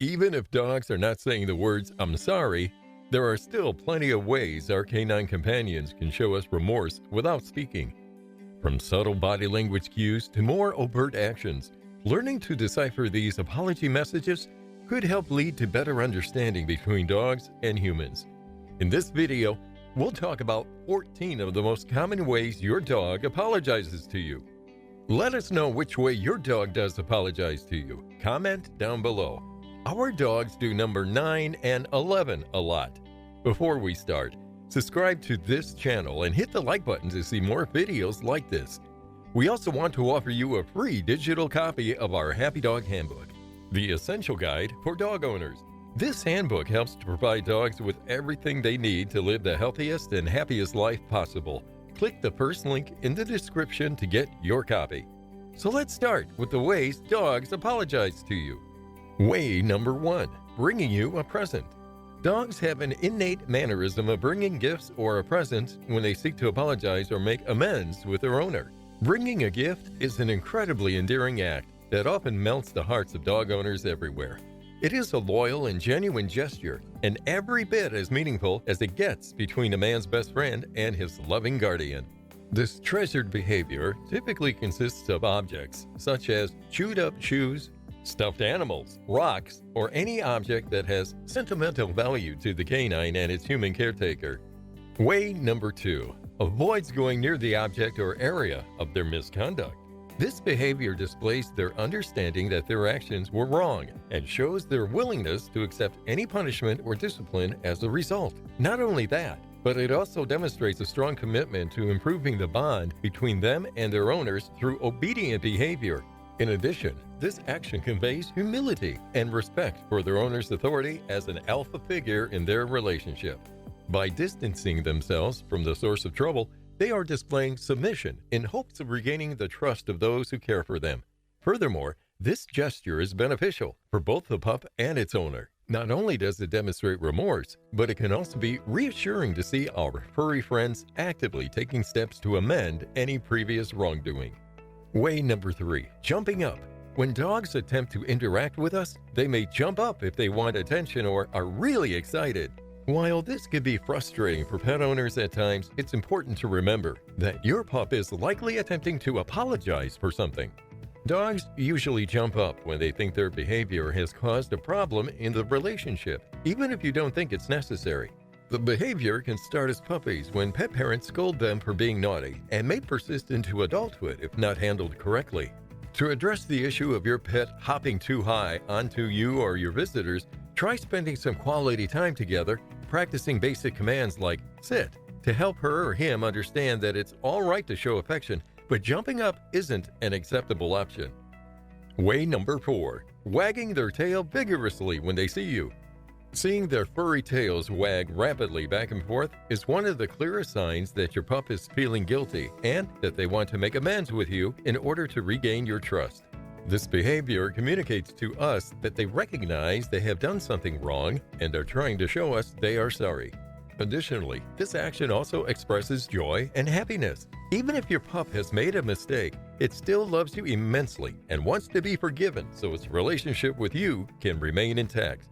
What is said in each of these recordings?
Even if dogs are not saying the words, "I'm sorry," there are still plenty of ways our canine companions can show us remorse without speaking. From subtle body language cues to more overt actions, learning to decipher these apology messages could help lead to better understanding between dogs and humans. In this video, we'll talk about 14 of the most common ways your dog apologizes to you. Let us know which way your dog does apologize to you. Comment down below. Our dogs do number 9 and 11 a lot. Before we start, subscribe to this channel and hit the like button to see more videos like this. We also want to offer you a free digital copy of our Happy Dog Handbook, the essential guide for dog owners. This handbook helps to provide dogs with everything they need to live the healthiest and happiest life possible. Click the first link in the description to get your copy. So let's start with the ways dogs apologize to you. Way number 1, bringing you a present. Dogs have an innate mannerism of bringing gifts or a present when they seek to apologize or make amends with their owner. Bringing a gift is an incredibly endearing act that often melts the hearts of dog owners everywhere. It is a loyal and genuine gesture, and every bit as meaningful as it gets between a man's best friend and his loving guardian. This treasured behavior typically consists of objects such as chewed-up shoes, stuffed animals, rocks, or any object that has sentimental value to the canine and its human caretaker. Way number 2, avoids going near the object or area of their misconduct. This behavior displays their understanding that their actions were wrong and shows their willingness to accept any punishment or discipline as a result. Not only that, but it also demonstrates a strong commitment to improving the bond between them and their owners through obedient behavior. In addition, this action conveys humility and respect for their owner's authority as an alpha figure in their relationship. By distancing themselves from the source of trouble, they are displaying submission in hopes of regaining the trust of those who care for them. Furthermore, this gesture is beneficial for both the pup and its owner. Not only does it demonstrate remorse, but it can also be reassuring to see our furry friends actively taking steps to amend any previous wrongdoing. Way number 3, jumping up. When dogs attempt to interact with us, they may jump up if they want attention or are really excited. While this can be frustrating for pet owners at times, it's important to remember that your pup is likely attempting to apologize for something. Dogs usually jump up when they think their behavior has caused a problem in the relationship, even if you don't think it's necessary. The behavior can start as puppies when pet parents scold them for being naughty and may persist into adulthood if not handled correctly. To address the issue of your pet hopping too high onto you or your visitors, try spending some quality time together, practicing basic commands like sit to help her or him understand that it's all right to show affection, but jumping up isn't an acceptable option. Way number 4, wagging their tail vigorously when they see you. Seeing their furry tails wag rapidly back and forth is one of the clearest signs that your pup is feeling guilty and that they want to make amends with you in order to regain your trust. This behavior communicates to us that they recognize they have done something wrong and are trying to show us they are sorry. Additionally, this action also expresses joy and happiness. Even if your pup has made a mistake, it still loves you immensely and wants to be forgiven so its relationship with you can remain intact.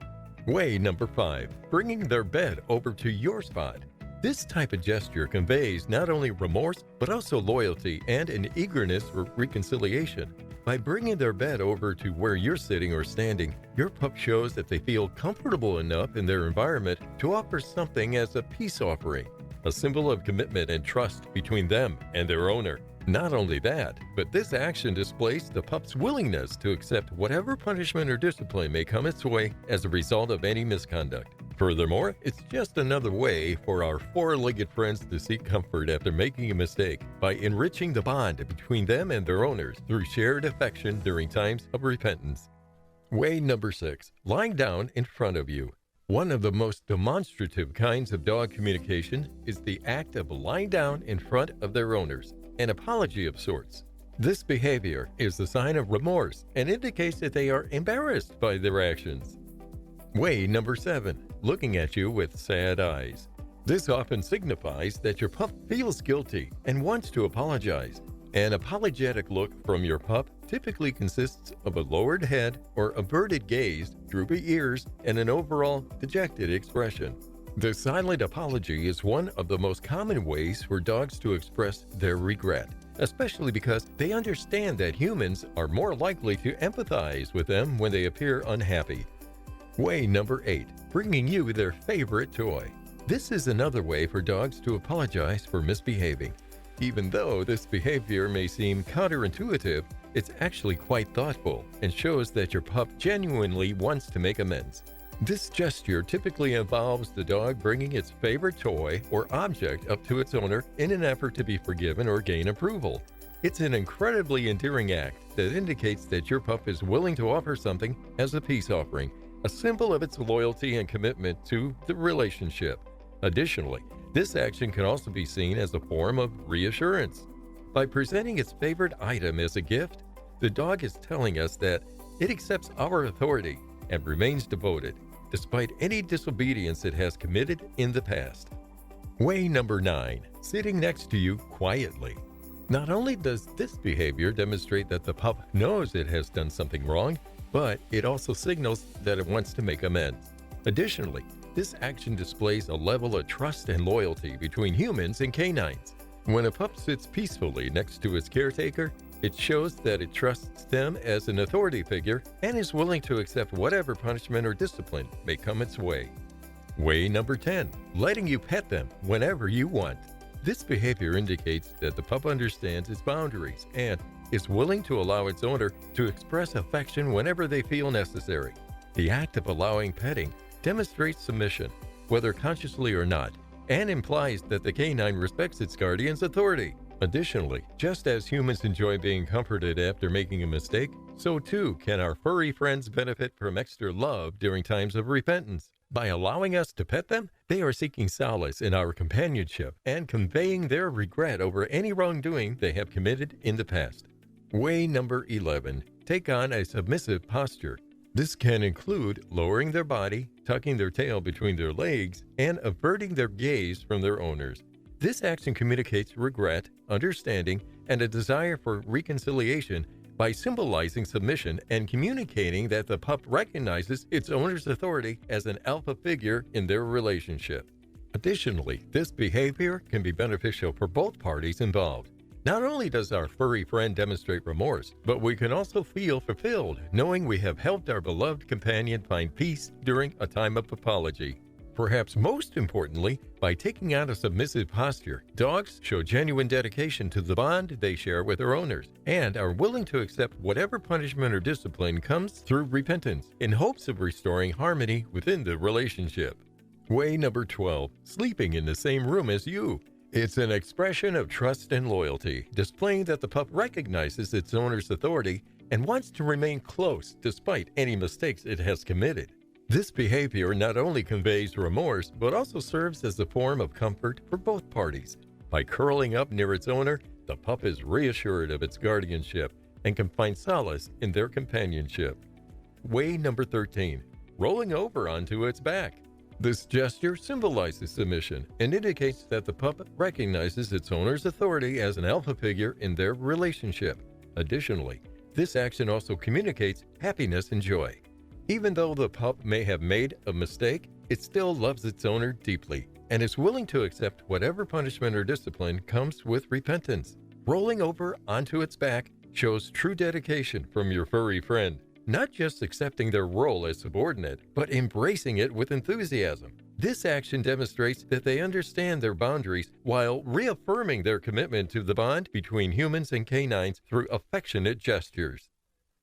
Way number 5, bringing their bed over to your spot. This type of gesture conveys not only remorse, but also loyalty and an eagerness for reconciliation. By bringing their bed over to where you're sitting or standing, your pup shows that they feel comfortable enough in their environment to offer something as a peace offering, a symbol of commitment and trust between them and their owner. Not only that, but this action displays the pup's willingness to accept whatever punishment or discipline may come its way as a result of any misconduct. Furthermore, it's just another way for our four-legged friends to seek comfort after making a mistake by enriching the bond between them and their owners through shared affection during times of repentance. Way number 6, lying down in front of you. One of the most demonstrative kinds of dog communication is the act of lying down in front of their owners, an apology of sorts. This behavior is a sign of remorse and indicates that they are embarrassed by their actions. Way number 7, looking at you with sad eyes. This often signifies that your pup feels guilty and wants to apologize. An apologetic look from your pup typically consists of a lowered head or averted gaze, droopy ears, and an overall dejected expression. The silent apology is one of the most common ways for dogs to express their regret, especially because they understand that humans are more likely to empathize with them when they appear unhappy. Way number 8, bringing you their favorite toy. This is another way for dogs to apologize for misbehaving. Even though this behavior may seem counterintuitive, it's actually quite thoughtful and shows that your pup genuinely wants to make amends. This gesture typically involves the dog bringing its favorite toy or object up to its owner in an effort to be forgiven or gain approval. It's an incredibly endearing act that indicates that your pup is willing to offer something as a peace offering, a symbol of its loyalty and commitment to the relationship. Additionally, this action can also be seen as a form of reassurance. By presenting its favorite item as a gift, the dog is telling us that it accepts our authority and remains devoted, despite any disobedience it has committed in the past. Way number 9, sitting next to you quietly. Not only does this behavior demonstrate that the pup knows it has done something wrong, but it also signals that it wants to make amends. Additionally, this action displays a level of trust and loyalty between humans and canines. When a pup sits peacefully next to its caretaker, it shows that it trusts them as an authority figure and is willing to accept whatever punishment or discipline may come its way. Way number 10, letting you pet them whenever you want. This behavior indicates that the pup understands its boundaries and is willing to allow its owner to express affection whenever they feel necessary. The act of allowing petting demonstrates submission, whether consciously or not, and implies that the canine respects its guardian's authority. Additionally, just as humans enjoy being comforted after making a mistake, so too can our furry friends benefit from extra love during times of repentance. By allowing us to pet them, they are seeking solace in our companionship and conveying their regret over any wrongdoing they have committed in the past. Way number 11, take on a submissive posture. This can include lowering their body, tucking their tail between their legs, and averting their gaze from their owners. This action communicates regret, understanding, and a desire for reconciliation by symbolizing submission and communicating that the pup recognizes its owner's authority as an alpha figure in their relationship. Additionally, this behavior can be beneficial for both parties involved. Not only does our furry friend demonstrate remorse, but we can also feel fulfilled knowing we have helped our beloved companion find peace during a time of apology. Perhaps most importantly, by taking on a submissive posture, dogs show genuine dedication to the bond they share with their owners and are willing to accept whatever punishment or discipline comes through repentance in hopes of restoring harmony within the relationship. Way number 12, sleeping in the same room as you. It's an expression of trust and loyalty, displaying that the pup recognizes its owner's authority and wants to remain close despite any mistakes it has committed. This behavior not only conveys remorse, but also serves as a form of comfort for both parties. By curling up near its owner, the pup is reassured of its guardianship and can find solace in their companionship. Way number 13, rolling over onto its back. This gesture symbolizes submission and indicates that the pup recognizes its owner's authority as an alpha figure in their relationship. Additionally, this action also communicates happiness and joy. Even though the pup may have made a mistake, it still loves its owner deeply and is willing to accept whatever punishment or discipline comes with repentance. Rolling over onto its back shows true dedication from your furry friend, not just accepting their role as subordinate, but embracing it with enthusiasm. This action demonstrates that they understand their boundaries while reaffirming their commitment to the bond between humans and canines through affectionate gestures.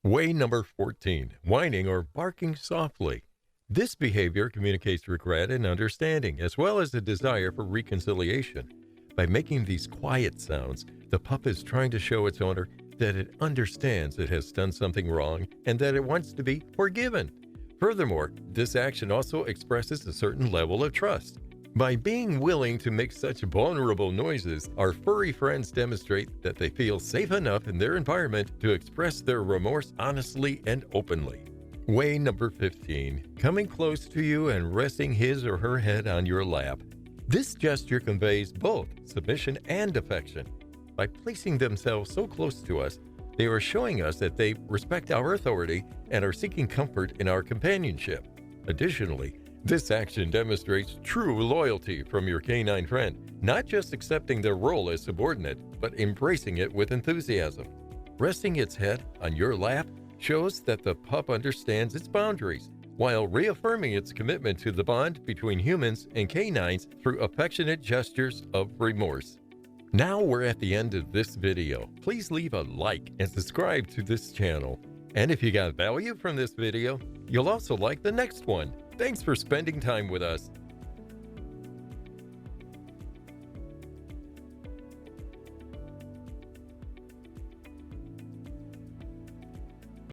Way number 14, whining or barking softly. This behavior communicates regret and understanding, as well as a desire for reconciliation. By making these quiet sounds, the pup is trying to show its owner that it understands it has done something wrong and that it wants to be forgiven. Furthermore, this action also expresses a certain level of trust. By being willing to make such vulnerable noises, our furry friends demonstrate that they feel safe enough in their environment to express their remorse honestly and openly. Way number 15, coming close to you and resting his or her head on your lap. This gesture conveys both submission and affection. By placing themselves so close to us, they are showing us that they respect our authority and are seeking comfort in our companionship. Additionally, this action demonstrates true loyalty from your canine friend, not just accepting their role as subordinate, but embracing it with enthusiasm. Resting its head on your lap shows that the pup understands its boundaries, while reaffirming its commitment to the bond between humans and canines through affectionate gestures of remorse. Now we're at the end of this video. Please leave a like and subscribe to this channel. And if you got value from this video, you'll also like the next one. Thanks for spending time with us.